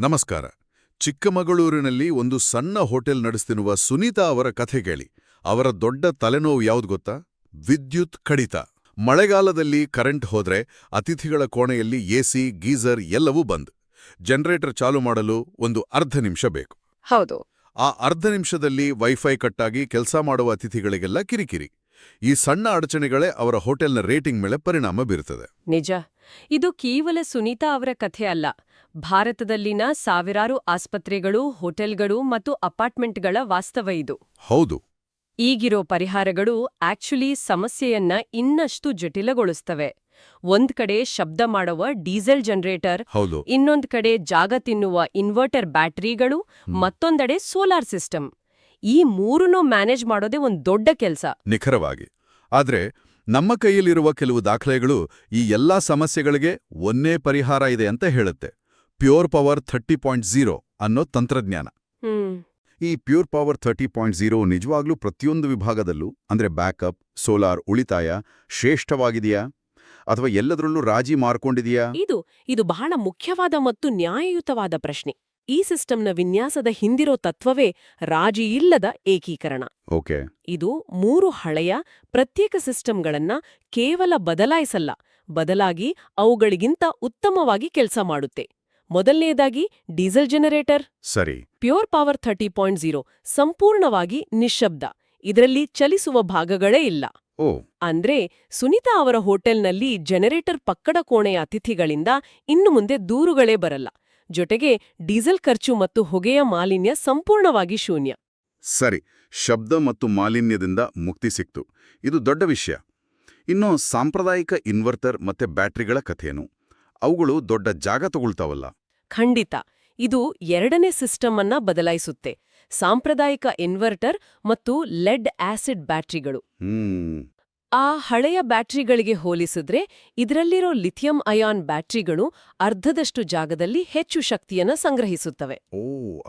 ನಮಸ್ಕಾರ. ಚಿಕ್ಕಮಗಳೂರಿನಲ್ಲಿ ಒಂದು ಸಣ್ಣ ಹೋಟೆಲ್ ನಡೆಸ್ತಿರುವ ಸುನೀತಾ ಅವರ ಕಥೆ ಕೇಳಿ. ಅವರ ದೊಡ್ಡ ತಲೆನೋವು ಯಾವ್ದು ಗೊತ್ತಾ? ವಿದ್ಯುತ್ ಕಡಿತ. ಮಳೆಗಾಲದಲ್ಲಿ ಕರೆಂಟ್ ಹೋದ್ರೆ ಅತಿಥಿಗಳ ಕೋಣೆಯಲ್ಲಿ ಎಸಿ, ಗೀಸರ್ ಎಲ್ಲವೂ ಬಂದ್. ಜನರೇಟರ್ ಚಾಲು ಮಾಡಲು ಒಂದು ಅರ್ಧ ನಿಮಿಷ ಬೇಕು. ಹೌದು. ಆ ಅರ್ಧ ನಿಮಿಷದಲ್ಲಿ ವೈಫೈ ಕಟ್ಟಾಗಿ ಕೆಲಸ ಮಾಡುವ ಅತಿಥಿಗಳಿಗೆಲ್ಲ ಕಿರಿಕಿರಿ. ಈ ಸಣ್ಣ ಅಡಚಣೆಗಳೇ ಅವರ ಹೋಟೆಲ್ನ ರೇಟಿಂಗ್ ಮೇಲೆ ಪರಿಣಾಮ ಬೀರುತ್ತದೆ. ನಿಜ. ಇದು ಕೇವಲ ಸುನೀತಾ ಅವರ ಕಥೆ ಅಲ್ಲ. ಭಾರತದಲ್ಲಿನ ಸಾವಿರಾರು ಆಸ್ಪತ್ರೆಗಳು, ಹೋಟೆಲ್ಗಳು ಮತ್ತು ಅಪಾರ್ಟ್ಮೆಂಟ್ಗಳ ವಾಸ್ತವ ಇದು. ಹೌದು. ಈಗಿರೋ ಪರಿಹಾರಗಳು ಆಕ್ಚುಲಿ ಸಮಸ್ಯೆಯನ್ನ ಇನ್ನಷ್ಟು ಜಟಿಲಗೊಳಿಸ್ತವೆ. ಒಂದ್ ಕಡೆ ಶಬ್ದ ಮಾಡುವ ಡೀಸೆಲ್ ಜನರೇಟರ್, ಹೌದು. ಇನ್ನೊಂದ್ ಕಡೆ ಜಾಗ ತಿನ್ನುವ ಇನ್ವರ್ಟರ್ ಬ್ಯಾಟರಿಗಳು, ಮತ್ತೊಂದೆಡೆ ಸೋಲಾರ್ ಸಿಸ್ಟಮ್. ಈ ಮೂರನ್ನೂ ಮ್ಯಾನೇಜ್ ಮಾಡೋದೇ ಒಂದ್ ದೊಡ್ಡ ಕೆಲ್ಸ. ನಿಖರವಾಗಿ. ಆದ್ರೆ ನಮ್ಮ ಕೈಯಲ್ಲಿರುವ ಕೆಲವು ದಾಖಲೆಗಳು ಈ ಎಲ್ಲಾ ಸಮಸ್ಯೆಗಳಿಗೆ ಒಂದೇ ಪರಿಹಾರ ಇದೆ ಅಂತ ಹೇಳುತ್ತೆ. ಪ್ಯೂರ್ ಪವರ್ 30.0 ಅನ್ನೋ ತಂತ್ರಜ್ಞಾನ. ಈ ಪ್ಯೂರ್ ಪವರ್ 30.0 ನಿಜವಾಗ್ಲೂ ಪ್ರತಿಯೊಂದು ವಿಭಾಗದಲ್ಲೂ ಅಂದ್ರೆ ಬ್ಯಾಕಪ್, ಸೋಲಾರ್, ಉಳಿತಾಯ ಶ್ರೇಷ್ಠವಾಗಿದೆಯಾ ಅಥವಾ ಎಲ್ಲದರಲ್ಲೂ ರಾಜಿ ಮಾರ್ಕೊಂಡಿದೆಯಾ? ಇದು ಬಹಳ ಮುಖ್ಯವಾದ ಮತ್ತು ನ್ಯಾಯಯುತವಾದ ಪ್ರಶ್ನೆ. ಈ ಸಿಸ್ಟಮ್ನ ವಿನ್ಯಾಸದ ಹಿಂದಿರೋ ತತ್ವವೇ ರಾಜಿ ಇಲ್ಲದ ಏಕೀಕರಣ. ಓಕೆ. ಇದು 3 ಹಳೆಯ ಪ್ರತ್ಯೇಕ ಸಿಸ್ಟಮ್ಗಳನ್ನ ಕೇವಲ ಬದಲಾಯಿಸಲ್ಲ, ಬದಲಾಗಿ ಅವುಗಳಿಗಿಂತ ಉತ್ತಮವಾಗಿ ಕೆಲಸ ಮಾಡುತ್ತೆ. ಮೊದಲನೇದಾಗಿ ಡೀಸೆಲ್ ಜನರೇಟರ್. ಸರಿ. ಪ್ಯೂರ್ ಪವರ್ 30.0 ಸಂಪೂರ್ಣವಾಗಿ ನಿಶ್ಶಬ್ದ. ಇದರಲ್ಲಿ ಚಲಿಸುವ ಭಾಗಗಳೇ ಇಲ್ಲ. ಓ. ಅಂದ್ರೆ ಸುನೀತಾ ಅವರ ಹೋಟೆಲ್ನಲ್ಲಿ ಜನರೇಟರ್ ಪಕ್ಕದ ಕೋಣೆಯ ಅತಿಥಿಗಳಿಂದ ಇನ್ನು ಮುಂದೆ ದೂರುಗಳೇ ಬರಲ್ಲ. ಜೊತೆಗೆ ಡೀಸೆಲ್ ಖರ್ಚು ಮತ್ತು ಹೊಗೆಯ ಮಾಲಿನ್ಯ ಸಂಪೂರ್ಣವಾಗಿ ಶೂನ್ಯ. ಸರಿ. ಶಬ್ದ ಮತ್ತು ಮಾಲಿನ್ಯದಿಂದ ಮುಕ್ತಿ ಸಿಕ್ತು. ಇದು ದೊಡ್ಡ ವಿಷಯ. ಇನ್ನು ಸಾಂಪ್ರದಾಯಿಕ ಇನ್ವರ್ಟರ್ ಮತ್ತೆ ಬ್ಯಾಟರಿಗಳ ಕಥೆಯೇನು? ಅವುಗಳು ದೊಡ್ಡ ಜಾಗ ತಗೊಳ್ತಾವಲ್ಲ? ಖಂಡಿತ. ಇದು ಎರಡನೇ ಸಿಸ್ಟಮ್ ಅನ್ನ ಬದಲಾಯಿಸುತ್ತೆ. ಸಾಂಪ್ರದಾಯಿಕ ಇನ್ವರ್ಟರ್ ಮತ್ತು ಲೆಡ್ ಆಸಿಡ್ ಬ್ಯಾಟರಿಗಳು. ಆ ಹಳೆಯ ಬ್ಯಾಟರಿಗಳಿಗೆ ಹೋಲಿಸಿದ್ರೆ ಇದರಲ್ಲಿರೋ ಲಿಥಿಯಂ ಅಯಾನ್ ಬ್ಯಾಟರಿಗಳು ಅರ್ಧದಷ್ಟು ಜಾಗದಲ್ಲಿ ಹೆಚ್ಚು ಶಕ್ತಿಯನ್ನ ಸಂಗ್ರಹಿಸುತ್ತವೆ. ಓ,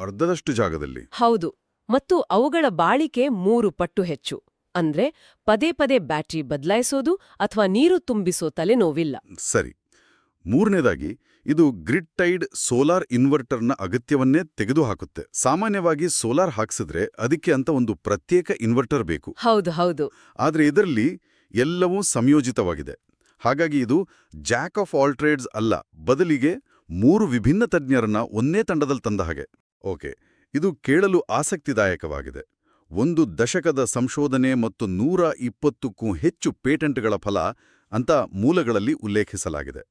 ಅರ್ಧದಷ್ಟು ಜಾಗದಲ್ಲಿ? ಹೌದು. ಮತ್ತು ಅವುಗಳ ಬಾಳಿಕೆ 3 ಪಟ್ಟು ಹೆಚ್ಚು. ಅಂದ್ರೆ ಪದೇ ಪದೇ ಬ್ಯಾಟರಿ ಬದಲಾಯಿಸೋದು ಅಥವಾ ನೀರು ತುಂಬಿಸೋ ತಲೆನೋವಿಲ್ಲ. ಸರಿ. ಮೂರನೇದಾಗಿ, ಇದು ಗ್ರಿಡ್ ಟೈಡ್ ಸೋಲಾರ್ ಇನ್ವರ್ಟರ್ನ ಅಗತ್ಯವನ್ನೇ ತೆಗೆದುಹಾಕುತ್ತೆ. ಸಾಮಾನ್ಯವಾಗಿ ಸೋಲಾರ್ ಹಾಕ್ಸಿದ್ರೆ ಅದಕ್ಕೆ ಅಂತ ಒಂದು ಪ್ರತ್ಯೇಕ ಇನ್ವರ್ಟರ್ ಬೇಕು. ಹೌದು. ಆದ್ರೆ ಇದರಲ್ಲಿ ಎಲ್ಲವೂ ಸಂಯೋಜಿತವಾಗಿದೆ. ಹಾಗಾಗಿ ಇದು ಜಾಕ್ ಆಫ್ ಆಲ್ ಟ್ರೇಡ್ಸ್ ಅಲ್ಲ, ಬದಲಿಗೆ 3 ವಿಭಿನ್ನ ತಜ್ಞರನ್ನ ಒಂದೇ ತಂಡದಲ್ಲಿ ತಂದ ಹಾಗೆ. ಓಕೆ, ಇದು ಕೇಳಲು ಆಸಕ್ತಿದಾಯಕವಾಗಿದೆ. 1 ದಶಕದ ಸಂಶೋಧನೆ ಮತ್ತು 120ಕ್ಕೂ ಹೆಚ್ಚು ಪೇಟೆಂಟ್ಗಳ ಫಲ ಅಂತ ಮೂಲಗಳಲ್ಲಿ ಉಲ್ಲೇಖಿಸಲಾಗಿದೆ.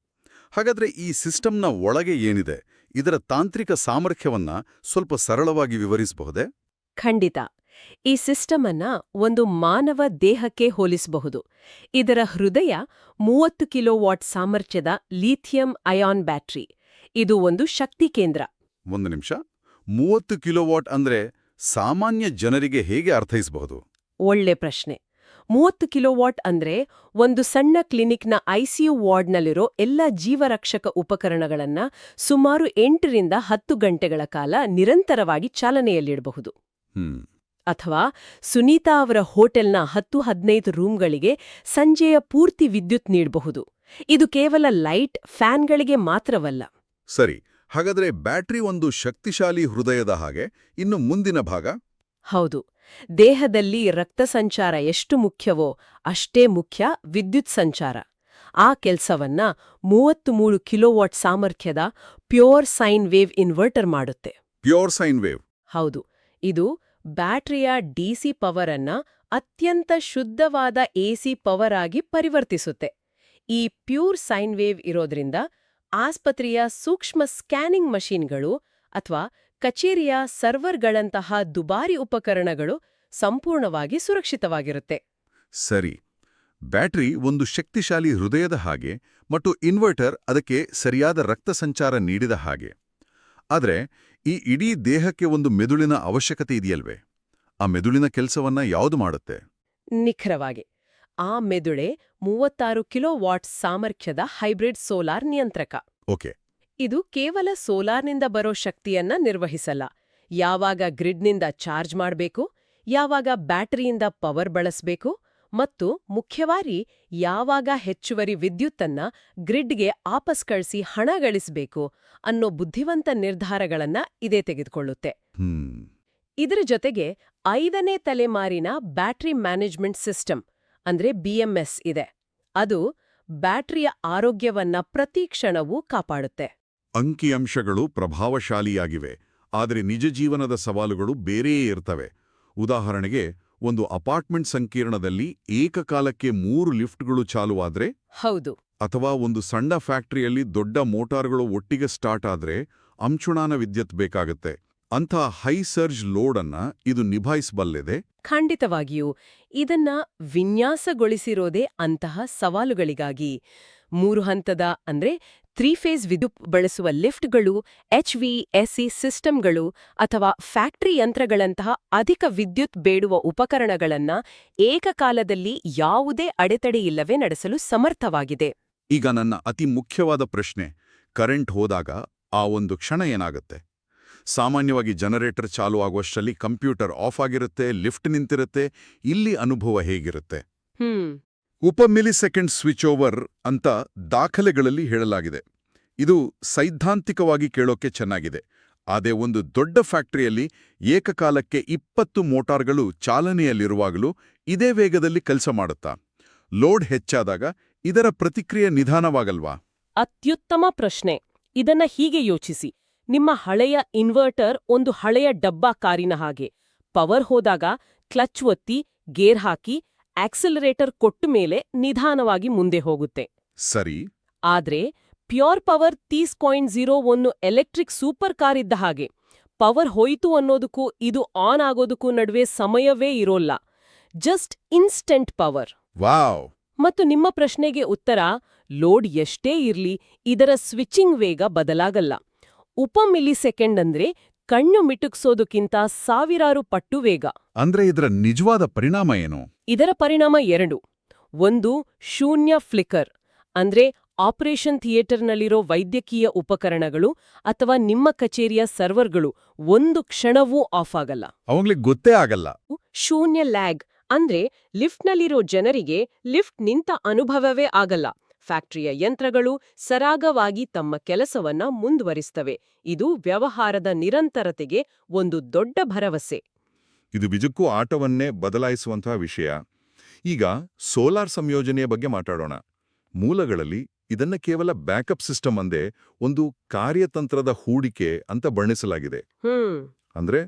ಹಾಗಾದ್ರೆ ಈ ಸಿಸ್ಟಮ್ನ ಒಳಗೆ ಏನಿದೆ, ಇದರ ತಾಂತ್ರಿಕ ಸಾಮರ್ಥ್ಯವನ್ನ ಸ್ವಲ್ಪ ಸರಳವಾಗಿ ವಿವರಿಸಬಹುದೇ? ಖಂಡಿತ. ಈ ಸಿಸ್ಟಮ್ ಅನ್ನ ಒಂದು ಮಾನವ ದೇಹಕ್ಕೆ ಹೋಲಿಸಬಹುದು. ಇದರ ಹೃದಯ 30 ಕಿಲೋವಾಟ್ ಸಾಮರ್ಥ್ಯದ ಲಿಥಿಯಂ ಅಯಾನ್ ಬ್ಯಾಟರಿ. ಇದು ಒಂದು ಶಕ್ತಿ ಕೇಂದ್ರ. 1 ನಿಮಿಷ. 30 ಕಿಲೋವಾಟ್ ಅಂದ್ರೆ ಸಾಮಾನ್ಯ ಜನರಿಗೆ ಹೇಗೆ ಅರ್ಥೈಸಬಹುದು? ಒಳ್ಳೆ ಪ್ರಶ್ನೆ. 30 ಕಿಲೋವಾಟ್ ಅಂದ್ರೆ ಒಂದು ಸಣ್ಣ ಕ್ಲಿನಿಕ್ನ ಐಸಿಯು ವಾರ್ಡ್ನಲ್ಲಿರೋ ಎಲ್ಲ ಜೀವರಕ್ಷಕ ಉಪಕರಣಗಳನ್ನ ಸುಮಾರು 8 ರಿಂದ 10 ಗಂಟೆಗಳ ಕಾಲ ನಿರಂತರವಾಗಿ ಚಾಲನೆಯಲ್ಲಿಡಬಹುದು. ಅಥವಾ ಸುನೀತಾ ಅವರ ಹೋಟೆಲ್ನ 10-15 ರೂಮ್ಗಳಿಗೆ ಸಂಜೆಯ ಪೂರ್ತಿ ವಿದ್ಯುತ್ ನೀಡಬಹುದು. ಇದು ಕೇವಲ ಲೈಟ್, ಫ್ಯಾನ್ಗಳಿಗೆ ಮಾತ್ರವಲ್ಲ. ಸರಿ. ಹಾಗಾದ್ರೆ ಬ್ಯಾಟರಿ ಒಂದು ಶಕ್ತಿಶಾಲಿ ಹೃದಯದ ಹಾಗೆ. ಇನ್ನು ಮುಂದಿನ ಭಾಗ? ಹೌದು. ದೇಹದಲ್ಲಿ ರಕ್ತ ಸಂಚಾರ ಎಷ್ಟು ಮುಖ್ಯವೋ ಅಷ್ಟೇ ಮುಖ್ಯ ವಿದ್ಯುತ್ ಸಂಚಾರ. ಆ ಕೆಲ್ಸವನ್ನ 33 ಕಿಲೋವಾಟ್ ಸಾಮರ್ಥ್ಯದ ಪ್ಯೂರ್ ಸೈನ್ ವೇವ್ ಇನ್ವರ್ಟರ್ ಮಾಡುತ್ತೆ. Pure sine wave? ಹೌದು. ಇದು ಬ್ಯಾಟರಿಯ ಡಿಸಿ ಪವರ್ ಅನ್ನ ಅತ್ಯಂತ ಶುದ್ಧವಾದ ಎಸಿ ಪವರ್ ಆಗಿ ಪರಿವರ್ತಿಸುತ್ತೆ. ಈ ಪ್ಯೂರ್ ಸೈನ್ ವೇವ್ ಇರೋದ್ರಿಂದ ಆಸ್ಪತ್ರೆಯ ಸೂಕ್ಷ್ಮ ಸ್ಕ್ಯಾನಿಂಗ್ ಮಷೀನ್ಗಳು ಅಥವಾ ಕಚೇರಿಯ ಸರ್ವರ್ಗಳಂತಹ ದುಬಾರಿ ಉಪಕರಣಗಳು ಸಂಪೂರ್ಣವಾಗಿ ಸುರಕ್ಷಿತವಾಗಿರುತ್ತೆ. ಸರಿ. ಬ್ಯಾಟರಿ ಒಂದು ಶಕ್ತಿಶಾಲಿ ಹೃದಯದ ಹಾಗೆ ಮತ್ತು ಇನ್ವರ್ಟರ್ ಅದಕ್ಕೆ ಸರಿಯಾದ ರಕ್ತ ಸಂಚಾರ ನೀಡಿದ ಹಾಗೆ. ಆದ್ರೆ ಈ ಇಡೀ ದೇಹಕ್ಕೆ ಒಂದು ಮೆದುಳಿನ ಅವಶ್ಯಕತೆ ಇದೆಯಲ್ವೇ? ಆ ಮೆದುಳಿನ ಕೆಲಸವನ್ನ ಯಾವುದು ಮಾಡುತ್ತೆ? ನಿಖರವಾಗಿ. ಆ ಮೆದುಳೆ 36 ಕಿಲೋವಾಟ್ ಸಾಮರ್ಥ್ಯದ ಹೈಬ್ರಿಡ್ ಸೋಲಾರ್ ನಿಯಂತ್ರಕ. ಓಕೆ. ಇದು ಕೇವಲ ಸೋಲಾರ್ನಿಂದ ಬರೋ ಶಕ್ತಿಯನ್ನ ನಿರ್ವಹಿಸಲ್ಲ. ಯಾವಾಗ ಗ್ರಿಡ್ನಿಂದ ಚಾರ್ಜ್ ಮಾಡಬೇಕು, ಯಾವಾಗ ಬ್ಯಾಟರಿಯಿಂದ ಪವರ್ ಬಳಸಬೇಕು ಮತ್ತು ಮುಖ್ಯವಾಗಿ ಯಾವಾಗ ಹೆಚ್ಚುವರಿ ವಿದ್ಯುತ್ತನ್ನ ಗ್ರಿಡ್ಗೆ ಆಪಸ್ ಕಳಿಸಿ ಹಣ ಗಳಿಸಬೇಕು ಅನ್ನೋ ಬುದ್ಧಿವಂತ ನಿರ್ಧಾರಗಳನ್ನ ಇದೇ ತೆಗೆದುಕೊಳ್ಳುತ್ತೆ. ಇದರ ಜೊತೆಗೆ 5ನೇ ತಲೆಮಾರಿನ ಬ್ಯಾಟರಿ ಮ್ಯಾನೇಜ್ಮೆಂಟ್ ಸಿಸ್ಟಮ್ ಅಂದ್ರೆ BMS ಇದೆ. ಅದು ಬ್ಯಾಟರಿಯ ಆರೋಗ್ಯವನ್ನ ಪ್ರತಿ ಕ್ಷಣವೂ ಕಾಪಾಡುತ್ತೆ. ಅಂಕಿಅಂಶಗಳು ಪ್ರಭಾವಶಾಲಿಯಾಗಿವೆ, ಆದರೆ ನಿಜ ಜೀವನದ ಸವಾಲುಗಳು ಬೇರೆಯೇ ಇರ್ತವೆ. ಉದಾಹರಣೆಗೆ, ಒಂದು ಅಪಾರ್ಟ್ಮೆಂಟ್ ಸಂಕೀರ್ಣದಲ್ಲಿ ಏಕಕಾಲಕ್ಕೆ 3 ಲಿಫ್ಟ್ಗಳು ಚಾಲುವಾದ್ರೆ, ಹೌದು, ಅಥವಾ ಒಂದು ಸಣ್ಣ ಫ್ಯಾಕ್ಟರಿಯಲ್ಲಿ ದೊಡ್ಡ ಮೋಟಾರ್ಗಳು ಒಟ್ಟಿಗೆ ಸ್ಟಾರ್ಟ್ ಆದ್ರೆ ಅಂಶುಣಾನ ವಿದ್ಯುತ್ ಬೇಕಾಗುತ್ತೆ. ಅಂಥ ಹೈ ಸರ್ಜ್ ಲೋಡ್ ಅನ್ನ ಇದು ನಿಭಾಯಿಸಬಲ್ಲಿದೆ. ಖಂಡಿತವಾಗಿಯೂ ಇದನ್ನ ವಿನ್ಯಾಸಗೊಳಿಸಿರೋದೇ ಅಂತಹ ಸವಾಲುಗಳಿಗಾಗಿ. 3 ಹಂತದ ಅಂದ್ರೆ 3 ಫೇಸ್ ವಿದ್ಯುತ್ ಬಳಸುವ ಲಿಫ್ಟ್ಗಳು, HVAC ಸಿಸ್ಟಮ್ಗಳು ಅಥವಾ ಫ್ಯಾಕ್ಟರಿ ಯಂತ್ರಗಳಂತಹ ಅಧಿಕ ವಿದ್ಯುತ್ ಬೇಡುವ ಉಪಕರಣಗಳನ್ನ ಏಕಕಾಲದಲ್ಲಿ ಯಾವುದೇ ಅಡೆತಡೆಯಿಲ್ಲವೇ ನಡೆಸಲು ಸಮರ್ಥವಾಗಿದೆ. ಈಗ ನನ್ನ ಅತಿ ಮುಖ್ಯವಾದ ಪ್ರಶ್ನೆ, ಕರೆಂಟ್ ಹೋದಾಗ ಆ ಒಂದು ಕ್ಷಣ ಏನಾಗುತ್ತೆ? ಸಾಮಾನ್ಯವಾಗಿ ಜನರೇಟರ್ ಚಾಲು ಆಗುವಷ್ಟರಲ್ಲಿ ಕಂಪ್ಯೂಟರ್ ಆಫ್ ಆಗಿರುತ್ತೆ, ಲಿಫ್ಟ್ ನಿಂತಿರುತ್ತೆ. ಇಲ್ಲಿ ಅನುಭವ ಹೇಗಿರುತ್ತೆ? ಉಪಮಿಲಿಸೆಕೆಂಡ್ ಸ್ವಿಚ್ ಓವರ್ ಅಂತ ದಾಖಲೆಗಳಲ್ಲಿ ಹೇಳಲಾಗಿದೆ. ಇದು ಸೈದ್ಧಾಂತಿಕವಾಗಿ ಕೇಳೋಕೆ ಚೆನ್ನಾಗಿದೆ. ಆದರೆ ಒಂದು ದೊಡ್ಡ ಫ್ಯಾಕ್ಟರಿಯಲ್ಲಿ ಏಕಕಾಲಕ್ಕೆ 20 ಮೋಟಾರ್ಗಳು ಚಾಲನೆಯಲ್ಲಿರುವಾಗಲೂ ಇದೇ ವೇಗದಲ್ಲಿ ಕೆಲಸ ಮಾಡುತ್ತಾ? ಲೋಡ್ ಹೆಚ್ಚಾದಾಗ ಇದರ ಪ್ರತಿಕ್ರಿಯೆ ನಿಧಾನವಾಗಲ್ವಾ? ಅತ್ಯುತ್ತಮ ಪ್ರಶ್ನೆ. ಇದನ್ನ ಹೀಗೆ ಯೋಚಿಸಿ. ನಿಮ್ಮ ಹಳೆಯ ಇನ್ವರ್ಟರ್ ಒಂದು ಹಳೆಯ ಡಬ್ಬಾ ಕಾರಿನ ಹಾಗೆ. ಪವರ್ ಹೋದಾಗ ಕ್ಲಚ್ ಒತ್ತಿ, ಗೇರ್ ಹಾಕಿ, ಆಕ್ಸಿಲರೇಟರ್ ಕೊಟ್ಟ ಮೇಲೆ ನಿಧಾನವಾಗಿ ಮುಂದೆ ಹೋಗುತ್ತೆ. ಸರಿ. ಆದ್ರೆ pure power 30.01 electric super car ಇದ್ದ ಹಾಗೆ. ಪವರ್ ಹೋಯಿತು ಅನ್ನೋದಕ್ಕೂ ಇದು ಆನ್ ಆಗೋದಕ್ಕೂ ನಡುವೆ ಸಮಯವೇ ಇರೋಲ್ಲ. Just instant power. ವಾವ್! ಮತ್ತು ನಿಮ್ಮ ಪ್ರಶ್ನೆಗೆ ಉತ್ತರ, ಲೋಡ್ ಎಷ್ಟೇ ಇರ್ಲಿ ಇದರ ಸ್ವಿಚಿಂಗ್ ವೇಗ ಬದಲಾಗಲ್ಲ. ಉಪಮಿಲಿಸೆಕೆಂಡ್ ಅಂದ್ರೆ ಕಣ್ಣು ಮಿಟುಕ್ಸೋದಕ್ಕಿಂತ ಸಾವಿರಾರು ಪಟ್ಟು ವೇಗ. ಅಂದ್ರೆ ಇದರ ನಿಜವಾದ ಪರಿಣಾಮ ಏನು? ಇದರ ಪರಿಣಾಮ 2. ಒಂದು, ಶೂನ್ಯ ಫ್ಲಿಕರ್. ಅಂದ್ರೆ ಆಪರೇಷನ್ ಥಿಯೇಟರ್ನಲ್ಲಿರೋ ವೈದ್ಯಕೀಯ ಉಪಕರಣಗಳು ಅಥವಾ ನಿಮ್ಮ ಕಚೇರಿಯ ಸರ್ವರ್ಗಳು ಒಂದು ಕ್ಷಣವೂ ಆಫ್ ಆಗಲ್ಲ. ಅವಾಗ್ಲಿಗೆ ಗೊತ್ತೇ ಆಗಲ್ಲ. ಶೂನ್ಯ ಲ್ಯಾಗ್ ಅಂದ್ರೆ ಲಿಫ್ಟ್ನಲ್ಲಿರೋ ಜನರಿಗೆ ಲಿಫ್ಟ್ ನಿಂತ ಅನುಭವವೇ ಆಗಲ್ಲ. ಫ್ಯಾಕ್ಟರಿಯ ಯಂತ್ರಗಳು ಸರಾಗವಾಗಿ ತಮ್ಮ ಕೆಲಸವನ್ನ ಮುಂದುವರಿಸ್ತವೆ. ಇದು ವ್ಯವಹಾರದ ನಿರಂತರತೆಗೆ ಒಂದು ದೊಡ್ಡ ಭರವಸೆ. ಇದು ನಿಜಕ್ಕೂ ಆಟವನ್ನೇ ಬದಲಾಯಿಸುವಂತಹ ವಿಷಯ. ಈಗ ಸೋಲಾರ್ ಸಂಯೋಜನೆಯ ಬಗ್ಗೆ ಮಾತಾಡೋಣ. ಮೂಲಗಳಲ್ಲಿ ಇದನ್ನ ಕೇವಲ ಬ್ಯಾಕಪ್ ಸಿಸ್ಟಮ್ ಅಂದೇ ಒಂದು ಕಾರ್ಯತಂತ್ರದ ಹೂಡಿಕೆ ಅಂತ ಬಣ್ಣಿಸಲಾಗಿದೆ. ಅಂದ್ರೆ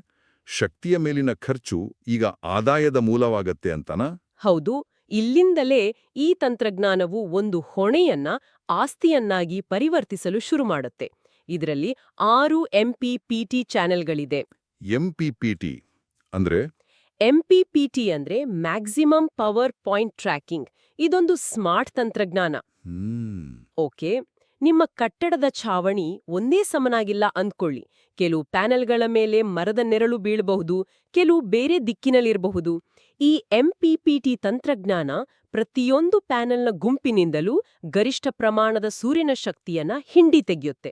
ಶಕ್ತಿಯ ಮೇಲಿನ ಖರ್ಚು ಈಗ ಆದಾಯದ ಮೂಲವಾಗತ್ತೆ ಅಂತನಾ? ಹೌದು. ಇಲ್ಲಿಂದಲೇ ಈ ತಂತ್ರಜ್ಞಾನವು ಒಂದು ಹೊಣೆಯನ್ನ ಆಸ್ತಿಯನ್ನಾಗಿ ಪರಿವರ್ತಿಸಲು ಶುರು ಮಾಡುತ್ತೆ. ಇದರಲ್ಲಿ 6 MPPT ಚಾನೆಲ್ಗಳಿದೆ. MPPT ಅಂದ್ರೆ? MPPT ಅಂದ್ರೆ ಮ್ಯಾಕ್ಸಿಮಮ್ ಪವರ್ ಪಾಯಿಂಟ್ ಟ್ರ್ಯಾಕಿಂಗ್. ಇದೊಂದು ಸ್ಮಾರ್ಟ್ ತಂತ್ರಜ್ಞಾನ. ಓಕೆ, ನಿಮ್ಮ ಕಟ್ಟಡದ ಛಾವಣಿ ಒಂದೇ ಸಮನಾಗಿಲ್ಲ ಅಂದ್ಕೊಳ್ಳಿ. ಕೆಲವು ಪ್ಯಾನೆಲ್ಗಳ ಮೇಲೆ ಮರದ ನೆರಳು ಬೀಳಬಹುದು, ಕೆಲವು ಬೇರೆ ದಿಕ್ಕಿನಲ್ಲಿರಬಹುದು. ಈ MPPT ತಂತ್ರಜ್ಞಾನ ಪ್ರತಿಯೊಂದು ಪ್ಯಾನೆಲ್ನ ಗುಂಪಿನಿಂದಲೂ ಗರಿಷ್ಠ ಪ್ರಮಾಣದ ಸೂರ್ಯನ ಶಕ್ತಿಯನ್ನ ಹಿಂಡಿ ತೆಗೆಯುತ್ತೆ.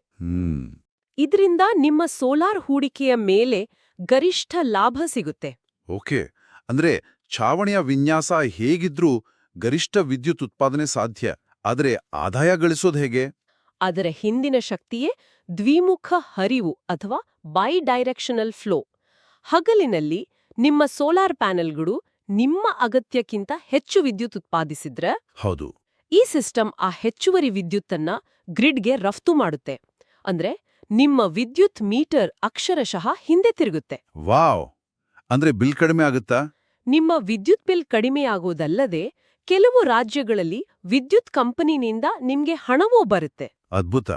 ಇದರಿಂದ ನಿಮ್ಮ ಸೋಲಾರ್ ಹೂಡಿಕೆಯ ಮೇಲೆ ಗರಿಷ್ಠ ಲಾಭ ಸಿಗುತ್ತೆ. ಓಕೆ, ಅಂದ್ರೆ ಛಾವಣಿಯ ವಿನ್ಯಾಸ ಹೇಗಿದ್ರೂ ಗರಿಷ್ಠ ವಿದ್ಯುತ್ ಉತ್ಪಾದನೆ ಸಾಧ್ಯ. ಆದರೆ ಆದಾಯ ಗಳಿಸೋದು ಹೇಗೆ? ಅದರ ಹಿಂದಿನ ಶಕ್ತಿಯೇ ದ್ವಿಮುಖ ಹರಿವು ಅಥವಾ ಬೈ ಡೈರೆಕ್ಷನಲ್ ಫ್ಲೋ. ಹಗಲಿನಲ್ಲಿ ನಿಮ್ಮ ಸೋಲಾರ್ ಪ್ಯಾನೆಲ್ಗಳು ನಿಮ್ಮ ಅಗತ್ಯಕ್ಕಿಂತ ಹೆಚ್ಚು ವಿದ್ಯುತ್ ಉತ್ಪಾದಿಸಿದ್ರೆ, ಹೌದು, ಈ ಸಿಸ್ಟಮ್ ಆ ಹೆಚ್ಚುವರಿ ವಿದ್ಯುತ್ತನ್ನ ಗ್ರಿಡ್ಗೆ ರಫ್ತು ಮಾಡುತ್ತೆ. ಅಂದ್ರೆ ನಿಮ್ಮ ವಿದ್ಯುತ್ ಮೀಟರ್ ಅಕ್ಷರಶಃ ಹಿಂದೆ ತಿರುಗುತ್ತೆ. ವಾವ್! ಅಂದ್ರೆ ಬಿಲ್ ಕಡಿಮೆ ಆಗುತ್ತಾ? ನಿಮ್ಮ ವಿದ್ಯುತ್ ಬಿಲ್ ಕಡಿಮೆಯಾಗೋದಲ್ಲದೆ ಕೆಲವು ರಾಜ್ಯಗಳಲ್ಲಿ ವಿದ್ಯುತ್ ಕಂಪನಿನಿಂದ ನಿಮ್ಗೆ ಹಣವೂ ಬರುತ್ತೆ. ಅದ್ಭುತ.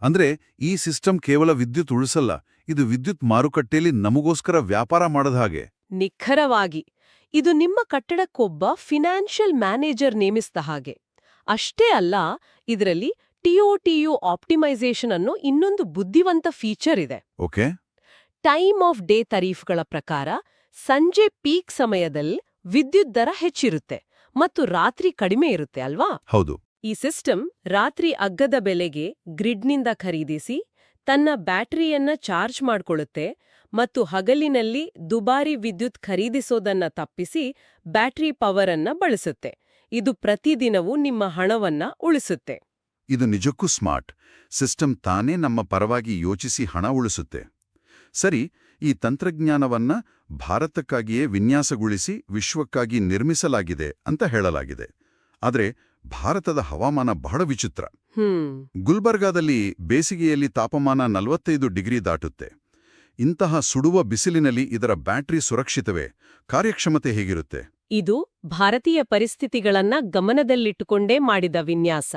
ಅಂದ್ರೆ ಈ ಸಿಸ್ಟಮ್ ಕೇವಲ ವಿದ್ಯುತ್ ಉಳಿಸಲ್ಲ, ಇದು ವಿದ್ಯುತ್ ಮಾರುಕಟ್ಟೆಯಲ್ಲಿ ನಮಗೋಸ್ಕರ ವ್ಯಾಪಾರ ಮಾಡದ ಹಾಗೆ. ನಿಖರವಾಗಿ. ಇದು ನಿಮ್ಮ ಕಟ್ಟಡಕ್ಕೊಬ್ಬ ಫಿನಾನ್ಷಿಯಲ್ ಮ್ಯಾನೇಜರ್ ನೇಮಿಸಿದ ಹಾಗೆ. ಅಷ್ಟೇ ಅಲ್ಲ, ಇದರಲ್ಲಿ TOTU ಆಪ್ಟಿಮೈಸೇಷನ್ ಅನ್ನೋ ಇನ್ನೊಂದು ಬುದ್ಧಿವಂತ ಫೀಚರ್ ಇದೆ. ಓಕೆ. ಟೈಮ್ ಆಫ್ ಡೇ ತರೀಫ್ಗಳ ಪ್ರಕಾರ ಸಂಜೆ ಪೀಕ್ ಸಮಯದಲ್ಲಿ ವಿದ್ಯುತ್ ದರ ಹೆಚ್ಚಿರುತ್ತೆ ಮತ್ತು ರಾತ್ರಿ ಕಡಿಮೆ ಇರುತ್ತೆ ಅಲ್ವಾ? ಹೌದು. ಈ ಸಿಸ್ಟಮ್ ರಾತ್ರಿ ಅಗ್ಗದ ಬೆಲೆಗೆ ಗ್ರಿಡ್ನಿಂದ ಖರೀದಿಸಿ ತನ್ನ ಬ್ಯಾಟರಿಯನ್ನ ಚಾರ್ಜ್ ಮಾಡ್ಕೊಳ್ಳುತ್ತೆ ಮತ್ತು ಹಗಲಿನಲ್ಲಿ ದುಬಾರಿ ವಿದ್ಯುತ್ ಖರೀದಿಸೋದನ್ನ ತಪ್ಪಿಸಿ ಬ್ಯಾಟರಿ ಪವರ್ ಅನ್ನ ಬಳಸುತ್ತೆ. ಇದು ಪ್ರತಿದಿನವೂ ನಿಮ್ಮ ಹಣವನ್ನ ಉಳಿಸುತ್ತೆ. ಇದು ನಿಜಕ್ಕೂ ಸ್ಮಾರ್ಟ್. ಸಿಸ್ಟಮ್ ತಾನೇ ನಮ್ಮ ಪರವಾಗಿ ಯೋಚಿಸಿ ಹಣ ಉಳಿಸುತ್ತೆ. ಸರಿ, ಈ ತಂತ್ರಜ್ಞಾನವನ್ನ ಭಾರತಕ್ಕಾಗಿಯೇ ವಿನ್ಯಾಸಗೊಳಿಸಿ ವಿಶ್ವಕ್ಕಾಗಿ ನಿರ್ಮಿಸಲಾಗಿದೆ ಅಂತ ಹೇಳಲಾಗಿದೆ. ಆದರೆ ಭಾರತದ ಹವಾಮಾನ ಬಹಳ ವಿಚಿತ್ರ. ಗುಲ್ಬರ್ಗಾದಲ್ಲಿ ಬೇಸಿಗೆಯಲ್ಲಿ ತಾಪಮಾನ 45 ಡಿಗ್ರಿ ದಾಟುತ್ತೆ. ಇಂತಹ ಸುಡುವ ಬಿಸಿಲಿನಲ್ಲಿ ಇದರ ಬ್ಯಾಟರಿ ಸುರಕ್ಷಿತವೇ? ಕಾರ್ಯಕ್ಷಮತೆ ಹೇಗಿರುತ್ತೆ? ಇದು ಭಾರತೀಯ ಪರಿಸ್ಥಿತಿಗಳನ್ನ ಗಮನದಲ್ಲಿಟ್ಟುಕೊಂಡೇ ಮಾಡಿದ ವಿನ್ಯಾಸ.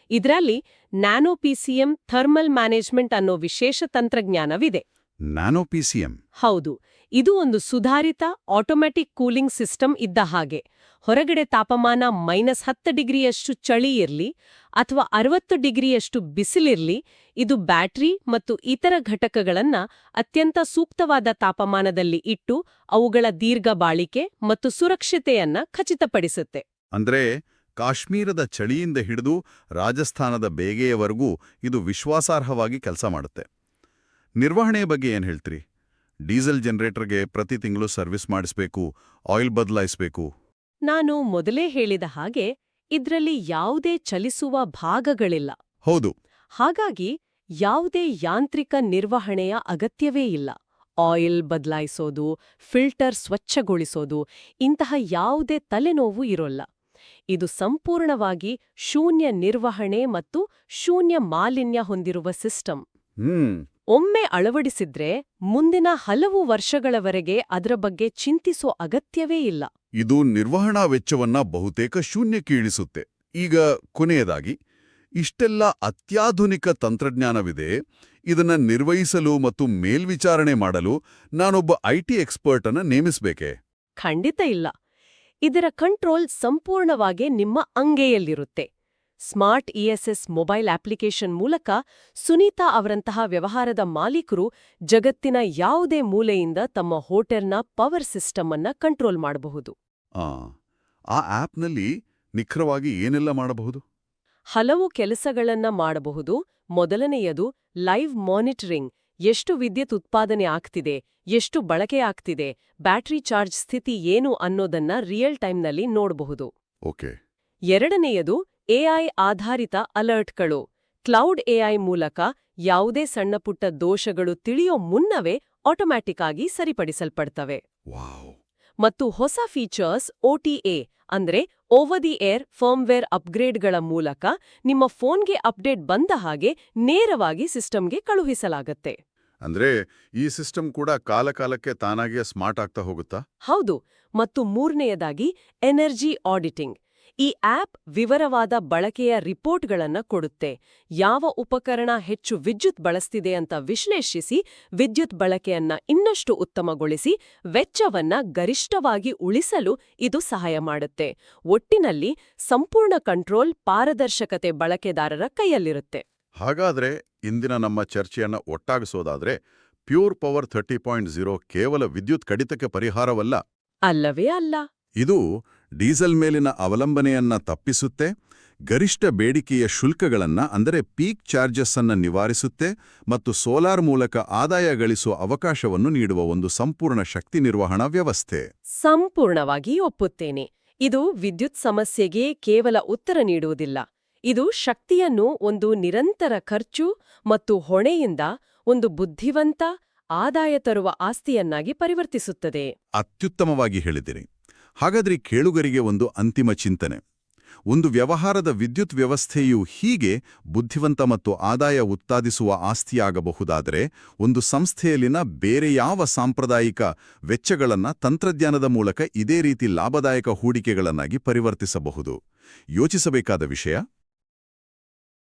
ಇದರಲ್ಲಿ ನ್ಯಾನೋಪಿಸಿಎಂ ಥರ್ಮಲ್ ಮ್ಯಾನೇಜ್ಮೆಂಟ್ ಅನ್ನೋ ವಿಶೇಷ ತಂತ್ರಜ್ಞಾನವಿದೆ. ನ್ಯಾನೋಪಿಸಿಎಂ? ಹೌದು. ಇದು ಒಂದು ಸುಧಾರಿತ ಆಟೋಮ್ಯಾಟಿಕ್ ಕೂಲಿಂಗ್ ಸಿಸ್ಟಮ್ ಇದ್ದ ಹಾಗೆ. ಹೊರಗಡೆ ತಾಪಮಾನ -10 ಡಿಗ್ರಿಯಷ್ಟು ಚಳಿ ಇರ್ಲಿ ಅಥವಾ 60 ಡಿಗ್ರಿಯಷ್ಟು ಬಿಸಿಲಿರ್ಲಿ, ಇದು ಬ್ಯಾಟರಿ ಮತ್ತು ಇತರ ಘಟಕಗಳನ್ನ ಅತ್ಯಂತ ಸೂಕ್ತವಾದ ತಾಪಮಾನದಲ್ಲಿ ಇಟ್ಟು ಅವುಗಳ ದೀರ್ಘ ಬಾಳಿಕೆ ಮತ್ತು ಸುರಕ್ಷತೆಯನ್ನ ಖಚಿತಪಡಿಸುತ್ತೆ. ಅಂದ್ರೆ ಕಾಶ್ಮೀರದ ಚಳಿಯಿಂದ ಹಿಡಿದು ರಾಜಸ್ಥಾನದ ಬೇಗೆಯವರೆಗೂ ಇದು ವಿಶ್ವಾಸಾರ್ಹವಾಗಿ ಕೆಲಸ ಮಾಡುತ್ತೆ. ನಿರ್ವಹಣೆಯ ಬಗ್ಗೆ ಏನ್ ಹೇಳ್ತೀರಿ? ಡೀಸೆಲ್ ಜನರೇಟರ್ಗೆ ಪ್ರತಿ ತಿಂಗಳು ಸರ್ವಿಸ್ ಮಾಡಿಸ್ಬೇಕು, ಆಯಿಲ್ ಬದಲಾಯಿಸಬೇಕು. ನಾನು ಮೊದಲೇ ಹೇಳಿದ ಹಾಗೆ ಇದ್ರಲ್ಲಿ ಯಾವುದೇ ಚಲಿಸುವ ಭಾಗಗಳಿಲ್ಲ. ಹೌದು. ಹಾಗಾಗಿ ಯಾವುದೇ ಯಾಂತ್ರಿಕ ನಿರ್ವಹಣೆಯ ಅಗತ್ಯವೇ ಇಲ್ಲ. ಆಯಿಲ್ ಬದಲಾಯಿಸೋದು, ಫಿಲ್ಟರ್ ಸ್ವಚ್ಛಗೊಳಿಸೋದು, ಇಂತಹ ಯಾವುದೇ ತಲೆನೋವು ಇರೋಲ್ಲ. ಇದು ಸಂಪೂರ್ಣವಾಗಿ ಶೂನ್ಯ ನಿರ್ವಹಣೆ ಮತ್ತು ಶೂನ್ಯ ಮಾಲಿನ್ಯ ಹೊಂದಿರುವ ಸಿಸ್ಟಮ್. ಒಮ್ಮೆ ಅಳವಡಿಸಿದ್ರೆ ಮುಂದಿನ ಹಲವು ವರ್ಷಗಳವರೆಗೆ ಅದರ ಬಗ್ಗೆ ಚಿಂತಿಸೋ ಅಗತ್ಯವೇ ಇಲ್ಲ. ಇದು ನಿರ್ವಹಣಾ ವೆಚ್ಚವನ್ನ ಬಹುತೇಕ ಶೂನ್ಯಕ್ಕೆ ಇಳಿಸುತ್ತೆ. ಈಗ ಕೊನೆಯದಾಗಿ, ಇಷ್ಟೆಲ್ಲ ಅತ್ಯಾಧುನಿಕ ತಂತ್ರಜ್ಞಾನವಿದೆ. ಇದನ್ನ ನಿರ್ವಹಿಸಲು ಮತ್ತು ಮೇಲ್ವಿಚಾರಣೆ ಮಾಡಲು ನಾನೊಬ್ಬ IT ಎಕ್ಸ್ಪರ್ಟ್ ಅನ್ನ ನೇಮಿಸಬೇಕೇ? ಖಂಡಿತ ಇಲ್ಲ. ಇದರ ಕಂಟ್ರೋಲ್ ಸಂಪೂರ್ಣವಾಗಿ ನಿಮ್ಮ ಅಂಗೈಯಲ್ಲಿರುತ್ತೆ. ಸ್ಮಾರ್ಟ್ ESS ಮೊಬೈಲ್ ಅಪ್ಲಿಕೇಶನ್ ಮೂಲಕ ಸುನೀತಾ ಅವರಂತಹ ವ್ಯವಹಾರದ ಮಾಲೀಕರು ಜಗತ್ತಿನ ಯಾವುದೇ ಮೂಲೆಯಿಂದ ತಮ್ಮ ಹೋಟೆಲ್ನ ಪವರ್ ಸಿಸ್ಟಮ್ ಅನ್ನ ಕಂಟ್ರೋಲ್ ಮಾಡಬಹುದು. ಆ ಆಪ್ನಲ್ಲಿ ನಿಖರವಾಗಿ ಏನೆಲ್ಲ ಮಾಡಬಹುದು? ಹಲವು ಕೆಲಸಗಳನ್ನ ಮಾಡಬಹುದು. ಮೊದಲನೆಯದು ಲೈವ್ ಮಾನಿಟರಿಂಗ್. ಎಷ್ಟು ವಿದ್ಯುತ್ ಉತ್ಪಾದನೆ ಆಗ್ತಿದೆ, ಎಷ್ಟು ಬಳಕೆ ಆಗ್ತಿದೆ, ಬ್ಯಾಟರಿ ಚಾರ್ಜ್ ಸ್ಥಿತಿ ಏನು ಅನ್ನೋದನ್ನ ರಿಯಲ್ ಟೈಮ್ನಲ್ಲಿ ನೋಡಬಹುದು. ಓಕೆ. ಎರಡನೆಯದು AI ಆಧಾರಿತ ಅಲರ್ಟ್ಗಳು. ಕ್ಲೌಡ್ AI ಮೂಲಕ ಯಾವುದೇ ಸಣ್ಣಪುಟ್ಟ ದೋಷಗಳು ತಿಳಿಯೋ ಮುನ್ನವೇ ಆಟೋಮ್ಯಾಟಿಕ್ ಆಗಿ ಸರಿಪಡಿಸಲ್ಪಡ್ತವೆ. ವಾವ್. ಮತ್ತು ಹೊಸ ಫೀಚರ್ಸ್ OTA ಅಂದ್ರೆ ಓವರ್ ದಿ ಏರ್ ಫರ್ಮ್ವೇರ್ ಅಪ್ಗ್ರೇಡ್ಗಳ ಮೂಲಕ ನಿಮ್ಮ ಫೋನ್ಗೆ ಅಪ್ಡೇಟ್ ಬಂದ ಹಾಗೆ ನೇರವಾಗಿ ಸಿಸ್ಟಮ್ಗೆ ಕಳುಹಿಸಲಾಗತ್ತೆ. ಅಂದ್ರೆ ಈ ಸಿಸ್ಟಮ್ ಕೂಡ ಕಾಲಕಾಲಕ್ಕೆ ತಾನಾಗಿಯೇ ಸ್ಮಾರ್ಟ್ ಆಗ್ತಾ ಹೋಗುತ್ತಾ? ಹೌದು. ಮತ್ತು ಮೂರನೆಯದಾಗಿ ಎನರ್ಜಿ ಆಡಿಟಿಂಗ್. ಈ ಆಪ್ ವಿವರವಾದ ಬಳಕೆಯ ರಿಪೋರ್ಟ್ಗಳನ್ನ ಕೊಡುತ್ತೆ. ಯಾವ ಉಪಕರಣ ಹೆಚ್ಚು ವಿದ್ಯುತ್ ಬಳಸ್ತಿದೆ ಅಂತ ವಿಶ್ಲೇಷಿಸಿ ವಿದ್ಯುತ್ ಬಳಕೆಯನ್ನ ಇನ್ನಷ್ಟು ಉತ್ತಮಗೊಳಿಸಿ ವೆಚ್ಚವನ್ನ ಗರಿಷ್ಠವಾಗಿ ಉಳಿಸಲು ಇದು ಸಹಾಯ ಮಾಡುತ್ತೆ. ಒಟ್ಟಿನಲ್ಲಿ ಸಂಪೂರ್ಣ ಕಂಟ್ರೋಲ್, ಪಾರದರ್ಶಕತೆ ಬಳಕೆದಾರರ ಕೈಯಲ್ಲಿರುತ್ತೆ. ಹಾಗಾದ್ರೆ ಇಂದಿನ ನಮ್ಮ ಚರ್ಚೆಯನ್ನ ಒಟ್ಟಾಗಿಸೋದಾದ್ರೆ, ಪ್ಯೂರ್ ಪವರ್ 30.0 ಕೇವಲ ವಿದ್ಯುತ್ ಕಡಿತಕ್ಕೆ ಪರಿಹಾರವಲ್ಲ. ಅಲ್ಲವೇ ಅಲ್ಲ. ಇದು ಡೀಸೆಲ್ ಮೇಲಿನ ಅವಲಂಬನೆಯನ್ನ ತಪ್ಪಿಸುತ್ತೆ, ಗರಿಷ್ಠ ಬೇಡಿಕೆಯ ಶುಲ್ಕಗಳನ್ನ ಅಂದರೆ ಪೀಕ್ ಚಾರ್ಜಸ್ ಅನ್ನ ನಿವಾರಿಸುತ್ತೆ ಮತ್ತು ಸೋಲಾರ್ ಮೂಲಕ ಆದಾಯ ಗಳಿಸುವ ಅವಕಾಶವನ್ನು ನೀಡುವ ಒಂದು ಸಂಪೂರ್ಣ ಶಕ್ತಿ ನಿರ್ವಹಣಾ ವ್ಯವಸ್ಥೆ. ಸಂಪೂರ್ಣವಾಗಿ ಒಪ್ಪುತ್ತೇನೆ. ಇದು ವಿದ್ಯುತ್ ಸಮಸ್ಯೆಗೆ ಕೇವಲ ಉತ್ತರ ನೀಡುವುದಿಲ್ಲ. ಇದು ಶಕ್ತಿಯನ್ನು ಒಂದು ನಿರಂತರ ಖರ್ಚು ಮತ್ತು ಹೊಣೆಯಿಂದ ಒಂದು ಬುದ್ಧಿವಂತ, ಆದಾಯ ತರುವ ಆಸ್ತಿಯನ್ನಾಗಿ ಪರಿವರ್ತಿಸುತ್ತದೆ. ಅತ್ಯುತ್ತಮವಾಗಿ ಹೇಳಿದಿರಿ. ಹಾಗಾದ್ರೆ ಕೇಳುಗರಿಗೆ ಒಂದು ಅಂತಿಮ ಚಿಂತನೆ. ಒಂದು ವ್ಯವಹಾರದ ವಿದ್ಯುತ್ ವ್ಯವಸ್ಥೆಯು ಹೀಗೆ ಬುದ್ಧಿವಂತ ಮತ್ತು ಆದಾಯ ಉತ್ಪಾದಿಸುವ ಆಸ್ತಿಯಾಗಬಹುದಾದರೆ, ಒಂದು ಸಂಸ್ಥೆಯಲ್ಲಿನ ಬೇರೆ ಯಾವ ಸಾಂಪ್ರದಾಯಿಕ ವೆಚ್ಚಗಳನ್ನ ತಂತ್ರಜ್ಞಾನದ ಮೂಲಕ ಇದೇ ರೀತಿ ಲಾಭದಾಯಕ ಹೂಡಿಕೆಗಳನ್ನಾಗಿ ಪರಿವರ್ತಿಸಬಹುದು? ಯೋಚಿಸಬೇಕಾದ ವಿಷಯ.